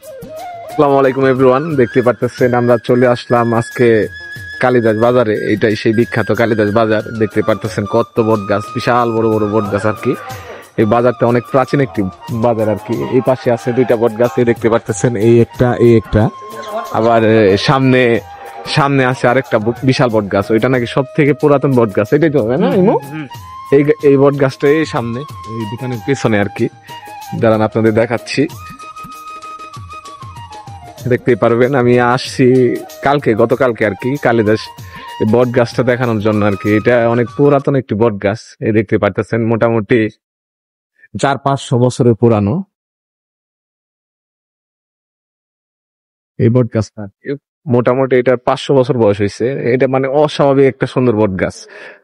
আসসালামু আলাইকুম এভরিওয়ান, দেখতে পারতেছেন আমরা চলে আসলাম আজকে কালিদাস বাজারে। এইটাই সেই বিখ্যাত কালিদাস বাজার। দেখতে পারতেছেন কত বট গাছ, বিশাল বড় বড় বট গাছ আর কি। এই বাজারটা অনেক প্রাচীন একটি বাজার আর কি। এই পাশে আছে দুইটা বট গাছ, এই দেখতে পারতেছেন, এই একটা আবার সামনে সামনে আছে আরেকটা বিশাল বট গাছ। ওইটা নাকি সব থেকে পুরাতন বট গাছ, এটাই তো হবে না ইমো? এই বট গাছটা এই সামনে এই দোকানের পেছনে আর কি। দাঁড়ান আপনাদের দেখাচ্ছি, দেখতেই পারবেন। আমি আসছি গতকালকে আর কি কালিদাস বট গাছটা দেখানোর জন্য আর কি। এটা অনেক পুরাতন একটি বট গাছ, এই দেখতে পারতেছেন মোটামুটি 400-500 বছরের পুরানো এই বট গাছটা। মোটামুটি এটা 500 বছর বয়স হয়েছে। এটা মানে অস্বাভাবিক একটা সুন্দর বট গাছ।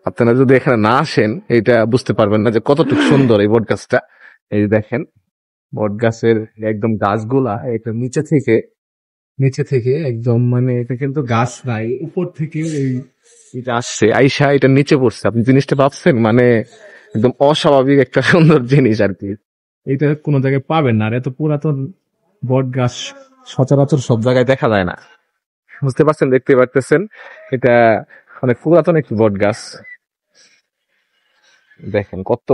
আপনারা যদি এখানে না আসেন এটা বুঝতে পারবেন না যে কতটুকু সুন্দর এই বট গাছটা। এই দেখেন বট গাছের একদম গাছগুলা এটা নিচে থেকে একদম, মানে এটা কিন্তু গাছ নাই, উপর থেকে এটা আসছে আইসা এটা নিচে পড়ছে। আপনি জিনিসটা ভাবছেন, মানে একদম অস্বাভাবিক একটা সুন্দর জিনিস আর কি। এটা কোনো জায়গায় পাবেন না, আর এত পুরাতন বট গাছ সচরাচর সব জায়গায় দেখা যায় না। বুঝতে পারছেন, দেখতে পারতেছেন এটা অনেক পুরাতন একটি বট গাছ। দেখেন কত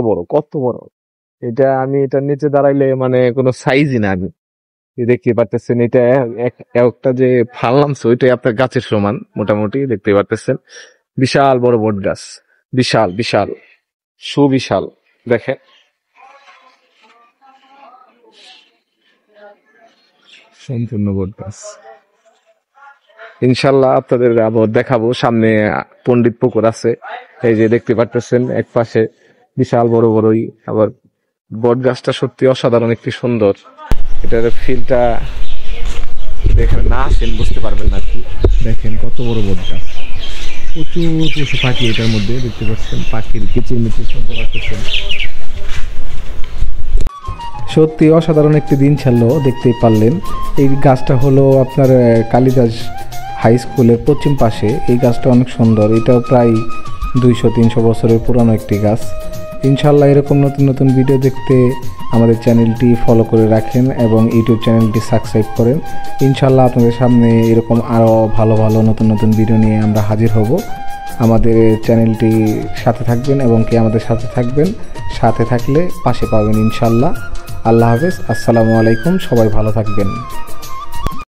বড় এটা। আমি এটার নিচে দাঁড়াইলে মানে কোনো সাইজই না। আমি দেখতে পারতেছেন এটা একটা যে ফাল নামছে ওইটাই আপনার গাছের সমান মোটামুটি। দেখতে পারতেছেন বিশাল বড় বট গাছ, বিশাল বিশাল সুবিশাল। দেখেন সম্পূর্ণ বট গাছ। ইনশাল্লাহ আপনাদের আবার দেখাবো। সামনে পণ্ডিত পুকুর আছে, এই যে দেখতে পারতেছেন এক পাশে বিশাল বড়ই। আবার বট গাছটা সত্যি অসাধারণ একটি সুন্দর। এটার ফিলটা এখানে না আসেন বুঝতে পারবেন না কি। দেখেন কত বড় বট গাছ, প্রচুর পশু পাখি এটার মধ্যে দেখতে পাচ্ছেন, পাখির কিচিরমিচির শুনতে পাচ্ছেন। সত্যি অসাধারণ একটি দিন ছিল, দেখতেই পারলেন। এই গাছটা হলো আপনার কালিদাস হাই স্কুলের পশ্চিম পাশে। এই গাছটা অনেক সুন্দর, এটাও প্রায় 200-300 বছরের পুরানো একটি গাছ। ইনশাল্লাহ এরকম নতুন নতুন ভিডিও দেখতে আমাদের চ্যানেলটি ফলো করে রাখেন এবং ইউটিউব চ্যানেলটি সাবস্ক্রাইব করেন। ইনশাল্লাহ আপনাদের সামনে এরকম আরও ভালো ভালো নতুন নতুন ভিডিও নিয়ে আমরা হাজির হব। আমাদের চ্যানেলটি সাথে থাকবেন এবং কি আমাদের সাথে থাকবেন, সাথে থাকলে পাশে পাবেন ইনশাল্লাহ। আল্লাহ হাফেজ, আসসালামু আলাইকুম, সবাই ভালো থাকবেন।